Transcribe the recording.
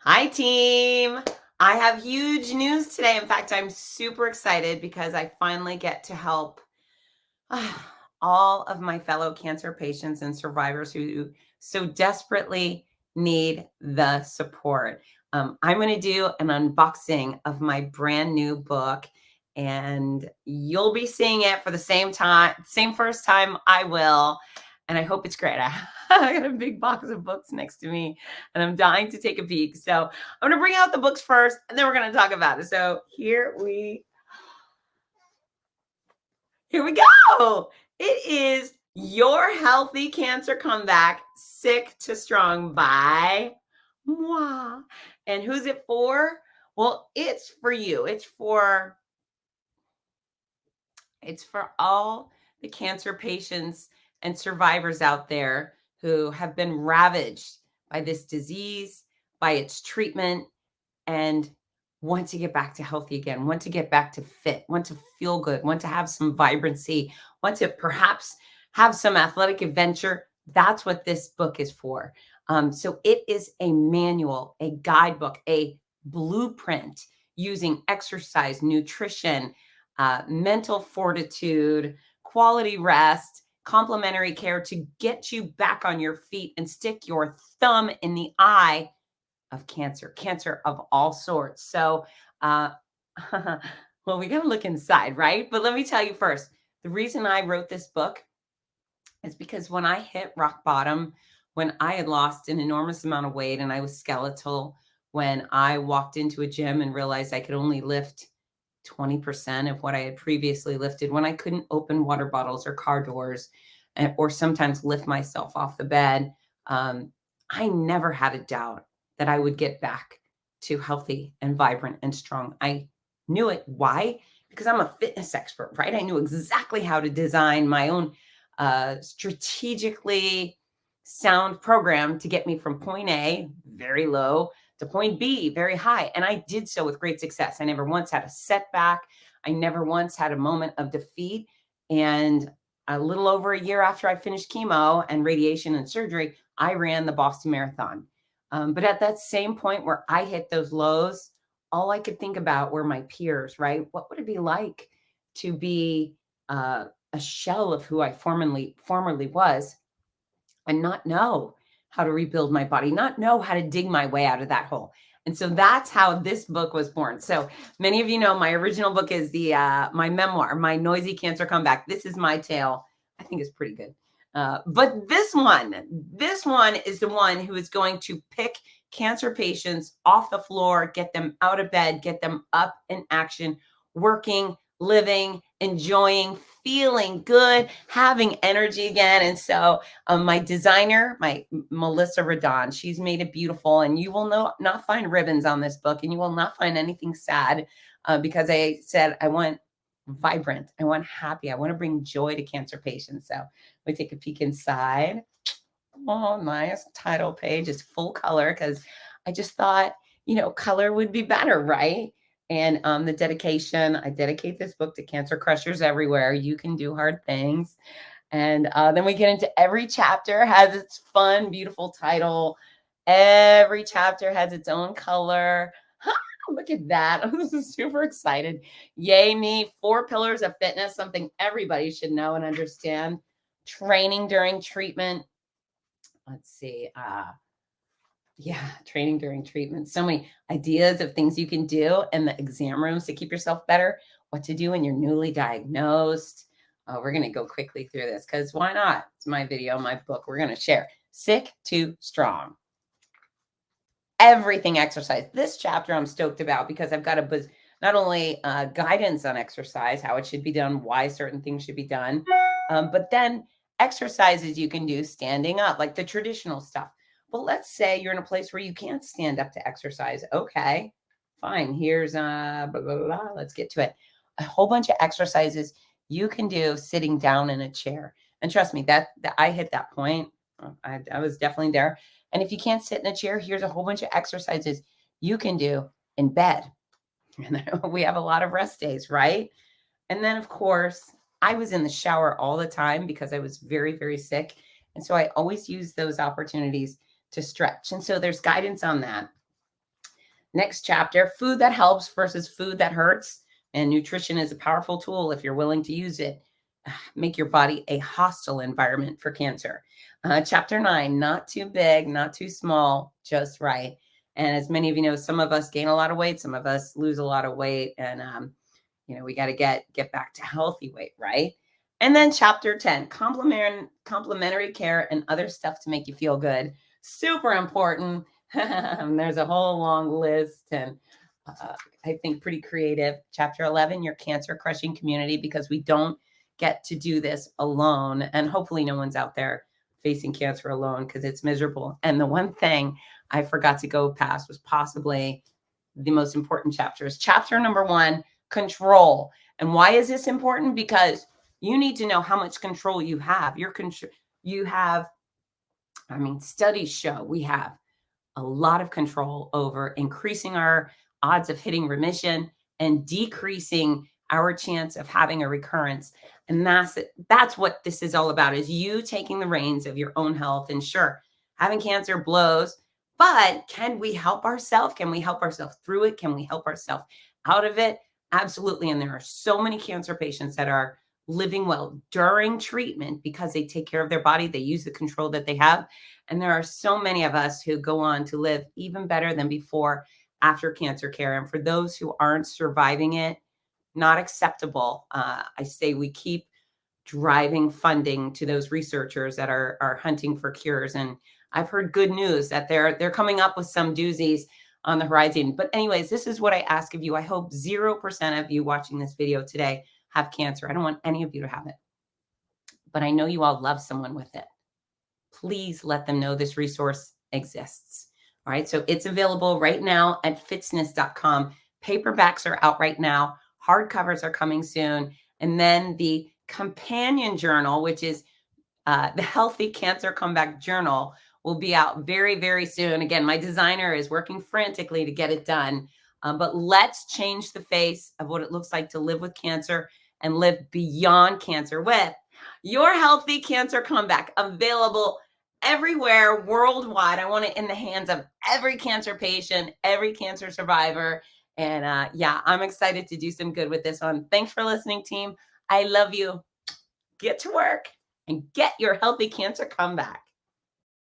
Hi, team. I have huge news today. In fact, I'm super excited because I finally get to help all of my fellow cancer patients and survivors who so desperately need the support. I'm going to do an unboxing of my brand new book, and you'll be seeing it for the same first time I will. And I hope it's great. I got a big box of books next to me, and I'm dying to take a peek. So I'm going to bring out the books first, and then we're going to talk about it. So here we go. It is Your Healthy Cancer Comeback, Sick to Strong by moi. And who's it for? Well, it's for you. It's for all the cancer patients and survivors out there who have been ravaged by this disease, by its treatment, and want to get back to healthy again, want to get back to fit, want to feel good, want to have some vibrancy, want to perhaps have some athletic adventure. That's what this book is for. So it is a manual, a guidebook, a blueprint using exercise, nutrition, mental fortitude, quality rest, complementary care to get you back on your feet and stick your thumb in the eye of cancer of all sorts. So, well, we got to look inside, right? But let me tell you first, the reason I wrote this book is because when I hit rock bottom, when I had lost an enormous amount of weight and I was skeletal, when I walked into a gym and realized I could only lift 20% of what I had previously lifted, when I couldn't open water bottles or car doors, or sometimes lift myself off the bed, I never had a doubt that I would get back to healthy and vibrant and strong. I knew it. Why? Because I'm a fitness expert, right? I knew exactly how to design my own strategically sound program to get me from point A, very low, to point B, very high. And I did so with great success. I never once had a setback. I never once had a moment of defeat. And a little over a year after I finished chemo and radiation and surgery, I ran the Boston Marathon. But at that same point where I hit those lows, all I could think about were my peers, right? What would it be like to be a shell of who I formerly was and not know how to rebuild my body, not know how to dig my way out of that hole? And so that's how this book was born. So many of you know my original book is my memoir, My Noisy Cancer Comeback. This is my tale. I think it's pretty good. But this one is the one who is going to pick cancer patients off the floor, get them out of bed, get them up in action, working, living, enjoying, feeling good, having energy again. And so my designer, my Melissa Radon, she's made it beautiful, and you will not find ribbons on this book, and you will not find anything sad, because I said I want vibrant, I want happy, I want to bring joy to cancer patients. So we take a peek inside. Oh, nice title page. It's full color because I just thought, color would be better, right? And the dedication, I dedicate this book to cancer crushers everywhere. You can do hard things. And then we get into every chapter has its fun, beautiful title. Every chapter has its own color. Look at that. I'm super excited. Yay me. 4 pillars of fitness, something everybody should know and understand. Training during treatment. Let's see. Training during treatment. So many ideas of things you can do in the exam rooms to keep yourself better, what to do when you're newly diagnosed. We're going to go quickly through this because why not? It's my video, my book. We're going to share Sick to Strong. Everything exercise. This chapter I'm stoked about because I've got not only guidance on exercise, how it should be done, why certain things should be done, but then exercises you can do standing up, like the traditional stuff. Well, let's say you're in a place where you can't stand up to exercise. Okay, fine. Here's blah, blah, blah, blah. Let's get to it. A whole bunch of exercises you can do sitting down in a chair. And trust me, that I hit that point. I was definitely there. And if you can't sit in a chair, here's a whole bunch of exercises you can do in bed. And we have a lot of rest days, right? And then, of course, I was in the shower all the time because I was very, very sick. And so I always use those opportunities to stretch. And so there's guidance on that. Next chapter, food that helps versus food that hurts. And nutrition is a powerful tool if you're willing to use it. Make your body a hostile environment for cancer. Chapter 9, not too big, not too small, just right. And as many of you know, some of us gain a lot of weight, some of us lose a lot of weight, and we got to get back to healthy weight, right? And then chapter 10, complementary care and other stuff to make you feel good. Super important. There's a whole long list, and I think pretty creative. Chapter 11, your cancer crushing community, because we don't get to do this alone. And hopefully no one's out there facing cancer alone, because it's miserable. And the one thing I forgot to go past was possibly the most important chapter is chapter number 1, control. And why is this important? Because you need to know how much control you have. Studies show we have a lot of control over increasing our odds of hitting remission and decreasing our chance of having a recurrence. And that's what this is all about, is you taking the reins of your own health. And sure, having cancer blows, but can we help ourselves? Can we help ourselves through it? Can we help ourselves out of it? Absolutely. And there are so many cancer patients that are living well during treatment because they take care of their body. They use the control that they have. And there are so many of us who go on to live even better than before after cancer care. And for those who aren't surviving it, not acceptable. I say we keep driving funding to those researchers that are hunting for cures. And I've heard good news that they're coming up with some doozies on the horizon. But anyways, this is what I ask of you. I hope 0% of you watching this video today have cancer. I don't want any of you to have it, but I know you all love someone with it. Please let them know this resource exists. All right. So it's available right now at fitzness.com. Paperbacks are out right now. Hardcovers are coming soon. And then the companion journal, which is the Healthy Cancer Comeback Journal, will be out very, very soon. Again, my designer is working frantically to get it done. But let's change the face of what it looks like to live with cancer and live beyond cancer with your Healthy Cancer Comeback, available everywhere worldwide. I want it in the hands of every cancer patient, every cancer survivor. And I'm excited to do some good with this one. Thanks for listening, team. I love you. Get to work and get your Healthy Cancer Comeback.